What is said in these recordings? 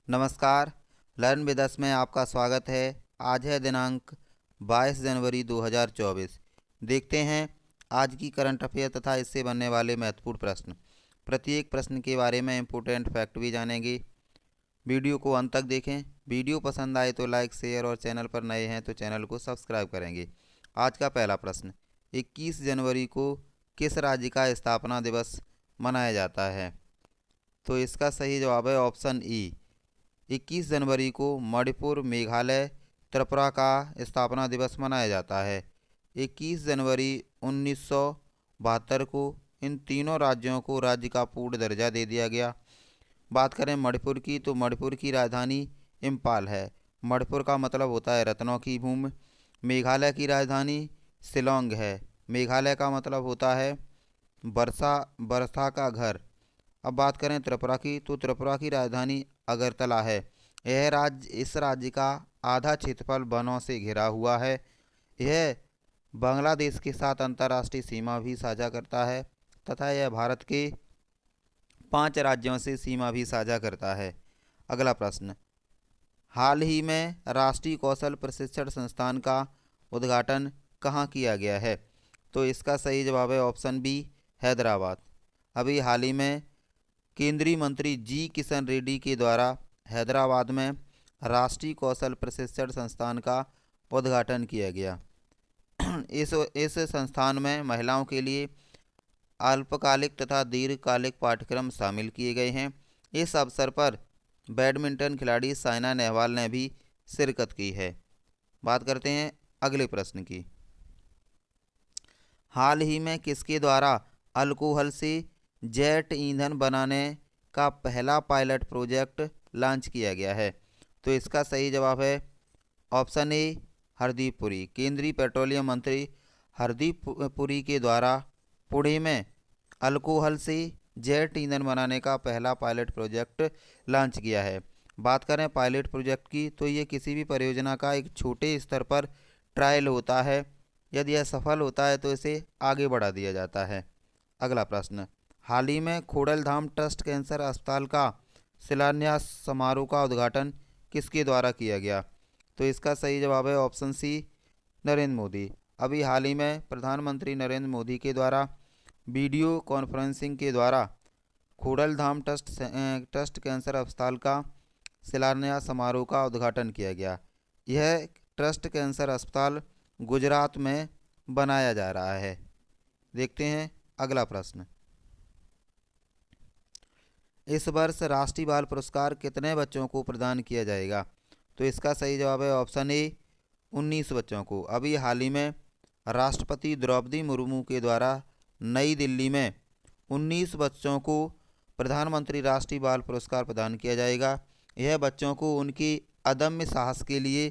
नमस्कार। Learn with us में आपका स्वागत है। आज है दिनांक 22 जनवरी 2024। देखते हैं आज की करंट अफेयर तथा इससे बनने वाले महत्वपूर्ण प्रश्न। प्रत्येक प्रश्न के बारे में इम्पोर्टेंट फैक्ट भी जानेंगे। वीडियो को अंत तक देखें। वीडियो पसंद आए तो लाइक शेयर और चैनल पर नए हैं तो चैनल को सब्सक्राइब करेंगे। आज का पहला प्रश्न, 21 जनवरी को किस राज्य का स्थापना दिवस मनाया जाता है? तो इसका सही जवाब है ऑप्शन ई। 21 जनवरी को मणिपुर, मेघालय, त्रिपुरा का स्थापना दिवस मनाया जाता है। 21 जनवरी 1972 को इन तीनों राज्यों को राज्य का पूर्ण दर्जा दे दिया गया। बात करें मणिपुर की तो मणिपुर की राजधानी इम्फाल है। मणिपुर का मतलब होता है रत्नों की भूमि। मेघालय की राजधानी शिलोंग है। मेघालय का मतलब होता है वर्षा का घर। अब बात करें त्रिपुरा की तो त्रिपुरा की राजधानी अगरतला है। इस राज्य का आधा क्षेत्रफल वनों से घिरा हुआ है। यह बांग्लादेश के साथ अंतर्राष्ट्रीय सीमा भी साझा करता है तथा यह भारत के 5 राज्यों से सीमा भी साझा करता है। अगला प्रश्न, हाल ही में राष्ट्रीय कौशल प्रशिक्षण संस्थान का उद्घाटन कहाँ किया गया है? तो इसका सही जवाब है ऑप्शन बी, हैदराबाद। अभी हाल ही में केंद्रीय मंत्री जी किशन रेड्डी के द्वारा हैदराबाद में राष्ट्रीय कौशल प्रशिक्षण संस्थान का उद्घाटन किया गया। इस संस्थान में महिलाओं के लिए अल्पकालिक तथा दीर्घकालिक पाठ्यक्रम शामिल किए गए हैं। इस अवसर पर बैडमिंटन खिलाड़ी साइना नेहवाल ने भी शिरकत की है। बात करते हैं अगले प्रश्न की। हाल ही में किसके द्वारा अल्कोहल से जेट ईंधन बनाने का पहला पायलट प्रोजेक्ट लॉन्च किया गया है? तो इसका सही जवाब है ऑप्शन ए, हरदीप पुरी। केंद्रीय पेट्रोलियम मंत्री हरदीप पुरी के द्वारा पुणे में अल्कोहल से जेट ईंधन बनाने का पहला पायलट प्रोजेक्ट लॉन्च किया है। बात करें पायलट प्रोजेक्ट की तो ये किसी भी परियोजना का एक छोटे स्तर पर ट्रायल होता है। यदि यह सफल होता है तो इसे आगे बढ़ा दिया जाता है। अगला प्रश्न, हाल ही में खोड़लधाम ट्रस्ट कैंसर अस्पताल का शिलान्यास समारोह का उद्घाटन किसके द्वारा किया गया? तो इसका सही जवाब है ऑप्शन सी, नरेंद्र मोदी। अभी हाल ही में प्रधानमंत्री नरेंद्र मोदी के द्वारा वीडियो कॉन्फ्रेंसिंग के द्वारा खोड़लधाम ट्रस्ट कैंसर अस्पताल का शिलान्यास समारोह का उद्घाटन किया गया। यह ट्रस्ट कैंसर अस्पताल गुजरात में बनाया जा रहा है। देखते हैं अगला प्रश्न, इस वर्ष राष्ट्रीय बाल पुरस्कार कितने बच्चों को प्रदान किया जाएगा? तो इसका सही जवाब है ऑप्शन ए, 19 बच्चों को। अभी हाल ही में राष्ट्रपति द्रौपदी मुर्मू के द्वारा नई दिल्ली में 19 बच्चों को प्रधानमंत्री राष्ट्रीय बाल पुरस्कार प्रदान किया जाएगा। यह बच्चों को उनकी अदम्य साहस के लिए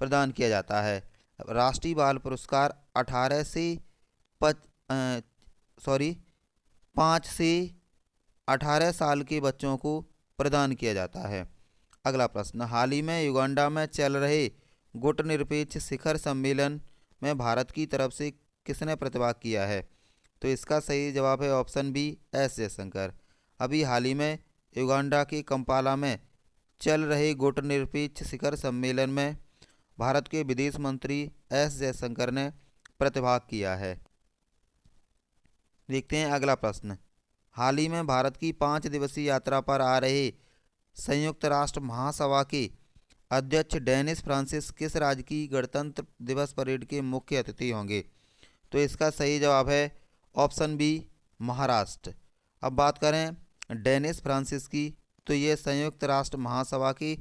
प्रदान किया जाता है। राष्ट्रीय बाल पुरस्कार 18 से 5 से 18 साल के बच्चों को प्रदान किया जाता है। अगला प्रश्न, हाल ही में युगांडा में चल रहे गुटनिरपेक्ष शिखर सम्मेलन में भारत की तरफ से किसने प्रतिभाग किया है? तो इसका सही जवाब है ऑप्शन बी, एस जयशंकर। अभी हाल ही में युगांडा के कंपाला में चल रहे गुटनिरपेक्ष शिखर सम्मेलन में भारत के विदेश मंत्री एस जयशंकर ने प्रतिभाग किया है। देखते हैं अगला प्रश्न, हाल ही में भारत की 5 दिवसीय यात्रा पर आ रहे संयुक्त राष्ट्र महासभा के अध्यक्ष डेनिस फ्रांसिस किस राज्य की गणतंत्र दिवस परेड के मुख्य अतिथि होंगे? तो इसका सही जवाब है ऑप्शन बी, महाराष्ट्र। अब बात करें डेनिस फ्रांसिस की तो ये संयुक्त राष्ट्र महासभा के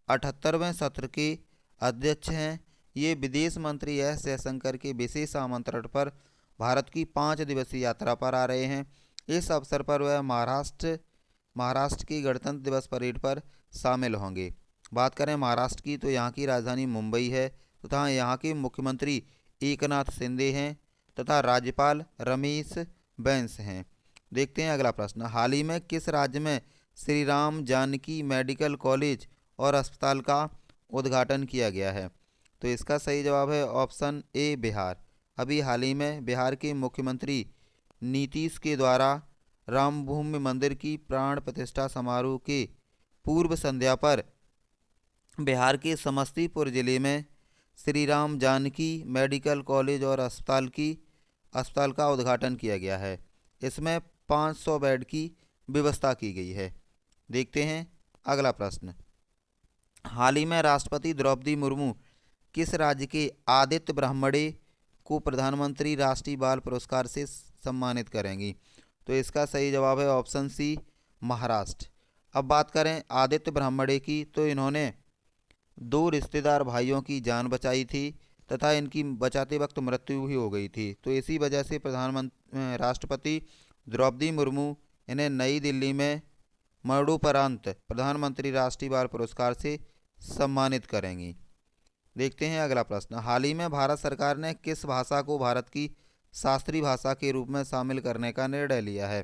78वें सत्र के अध्यक्ष हैं। ये विदेश मंत्री एस जयशंकर के विशेष आमंत्रण पर भारत की 5 दिवसीय यात्रा पर आ रहे हैं। इस अवसर पर वह महाराष्ट्र की गणतंत्र दिवस परेड पर शामिल होंगे। बात करें महाराष्ट्र की तो यहाँ की राजधानी मुंबई है तथा यहाँ के मुख्यमंत्री एकनाथ शिंदे हैं तथा राज्यपाल रमेश बैस हैं। देखते हैं अगला प्रश्न, हाल ही में किस राज्य में श्री राम जानकी मेडिकल कॉलेज और अस्पताल का उद्घाटन किया गया है? तो इसका सही जवाब है ऑप्शन ए, बिहार। अभी हाल ही में बिहार के मुख्यमंत्री नीतीश के द्वारा राम भूमि मंदिर की प्राण प्रतिष्ठा समारोह के पूर्व संध्या पर बिहार के समस्तीपुर जिले में श्री राम जानकी मेडिकल कॉलेज और अस्पताल का उद्घाटन किया गया है। इसमें 500 बेड की व्यवस्था की गई है। देखते हैं अगला प्रश्न। हाल ही में राष्ट्रपति द्रौपदी मुर्मू किस राज्य के आदित्य ब्राह्मणे को प्रधानमंत्री राष्ट्रीय बाल पुरस्कार से सम्मानित करेंगी? तो इसका सही जवाब है ऑप्शन सी, महाराष्ट्र। अब बात करें आदित्य ब्राह्मणे की, तो इन्होंने 2 रिश्तेदार भाइयों की जान बचाई थी तथा इनकी बचाते वक्त मृत्यु भी हो गई थी। तो इसी वजह से राष्ट्रपति द्रौपदी मुर्मू इन्हें नई दिल्ली में मरणोपरांत प्रधानमंत्री राष्ट्रीय बाल पुरस्कार से सम्मानित करेंगी। देखते हैं अगला प्रश्न। हाल ही में भारत सरकार ने किस भाषा को भारत की शास्त्रीय भाषा के रूप में शामिल करने का निर्णय लिया है?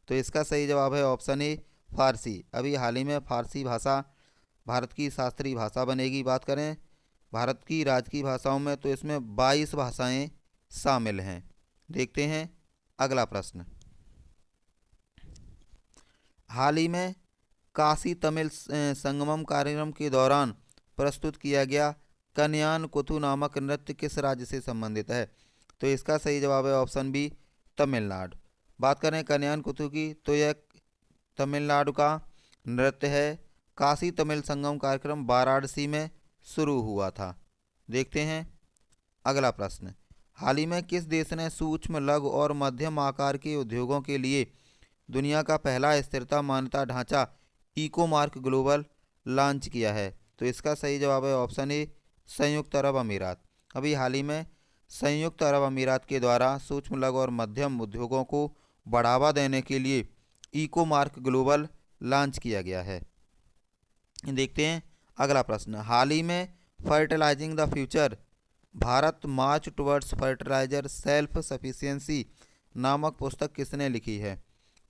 तो इसका सही जवाब है ऑप्शन ए, फारसी। अभी हाल ही में फारसी भाषा भारत की शास्त्रीय भाषा बनेगी। बात करें भारत की राजकीय भाषाओं में, तो इसमें 22 भाषाएं शामिल हैं। देखते हैं अगला प्रश्न। हाल ही में काशी तमिल संगमम कार्यक्रम के दौरान प्रस्तुत किया गया कन्यान कुथु नामक नृत्य किस राज्य से संबंधित है? तो इसका सही जवाब है ऑप्शन बी, तमिलनाडु। बात करें कन्यान कुथु की, तो यह तमिलनाडु का नृत्य है। काशी तमिल संगम कार्यक्रम वाराणसी में शुरू हुआ था। देखते हैं अगला प्रश्न। हाल ही में किस देश ने सूक्ष्म, लघु और मध्यम आकार के उद्योगों के लिए दुनिया का पहला स्थिरता मान्यता ढांचा इकोमार्क ग्लोबल लॉन्च किया है? तो इसका सही जवाब है ऑप्शन ए, संयुक्त अरब अमीरात। अभी हाल ही में संयुक्त अरब अमीरात के द्वारा सूक्ष्म, लघु और मध्यम उद्योगों को बढ़ावा देने के लिए इकोमार्क ग्लोबल लॉन्च किया गया है। देखते हैं अगला प्रश्न। हाल ही में fertilising the future Bharat march towards fertiliser self sufficiency नामक पुस्तक किसने लिखी है?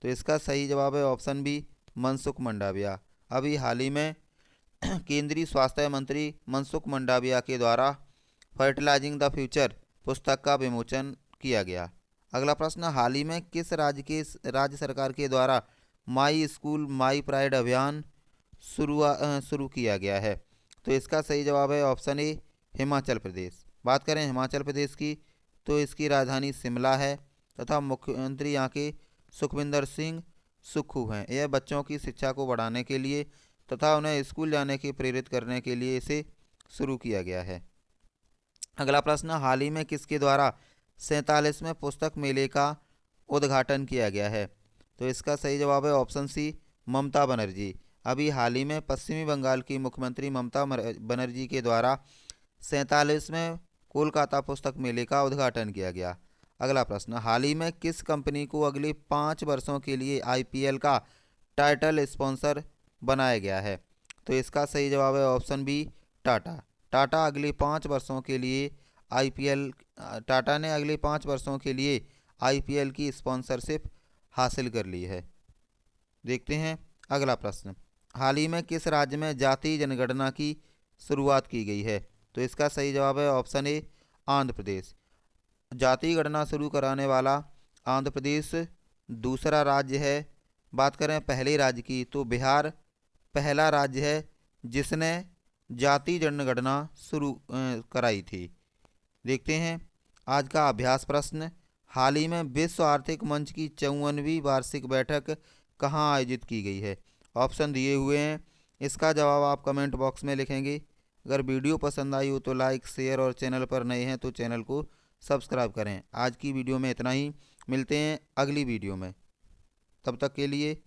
तो इसका सही जवाब है ऑप्शन बी, मनसुख मंडाविया। अभी हाल ही में केंद्रीय स्वास्थ्य मंत्री मनसुख मंडाविया के द्वारा फर्टिलाइजिंग द फ्यूचर पुस्तक का विमोचन किया गया। अगला प्रश्न। हाल ही में किस राज्य सरकार के द्वारा माई स्कूल माई प्राइड अभियान शुरू किया गया है? तो इसका सही जवाब है ऑप्शन ए, हिमाचल प्रदेश। बात करें हिमाचल प्रदेश की, तो इसकी राजधानी शिमला है तथा मुख्यमंत्री यहाँ के सुखविंदर सिंह सुक्खू हैं। यह बच्चों की शिक्षा को बढ़ाने के लिए तथा उन्हें स्कूल जाने के प्रेरित करने के लिए इसे शुरू किया गया है। अगला प्रश्न। हाल ही में किसके द्वारा 47वें पुस्तक मेले का उद्घाटन किया गया है? तो इसका सही जवाब है ऑप्शन सी, ममता बनर्जी। अभी हाल ही में पश्चिमी बंगाल की मुख्यमंत्री ममता बनर्जी के द्वारा 47वें कोलकाता पुस्तक मेले का उद्घाटन किया गया। अगला प्रश्न। हाल ही में किस कंपनी को अगले 5 वर्षों के लिए IPL का टाइटल स्पॉन्सर बनाया गया है? तो इसका सही जवाब है ऑप्शन बी, टाटा। टाटा अगले 5 वर्षों के लिए टाटा ने अगले 5 वर्षों के लिए IPL की स्पॉन्सरशिप हासिल कर ली है। देखते हैं अगला प्रश्न। हाल ही में किस राज्य में जातीय जनगणना की शुरुआत की गई है? तो इसका सही जवाब है ऑप्शन ए, आंध्र प्रदेश। जातीय गणना शुरू कराने वाला आंध्र प्रदेश दूसरा राज्य है। बात करें पहले राज्य की, तो बिहार पहला राज्य है जिसने जातीय जनगणना शुरू कराई थी। देखते हैं आज का अभ्यास प्रश्न। हाल ही में विश्व आर्थिक मंच की 54वीं वार्षिक बैठक कहाँ आयोजित की गई है? ऑप्शन दिए हुए हैं, इसका जवाब आप कमेंट बॉक्स में लिखेंगे। अगर वीडियो पसंद आई हो तो लाइक, शेयर और चैनल पर नए हैं तो चैनल को सब्सक्राइब करें। आज की वीडियो में इतना ही, मिलते हैं अगली वीडियो में। तब तक के लिए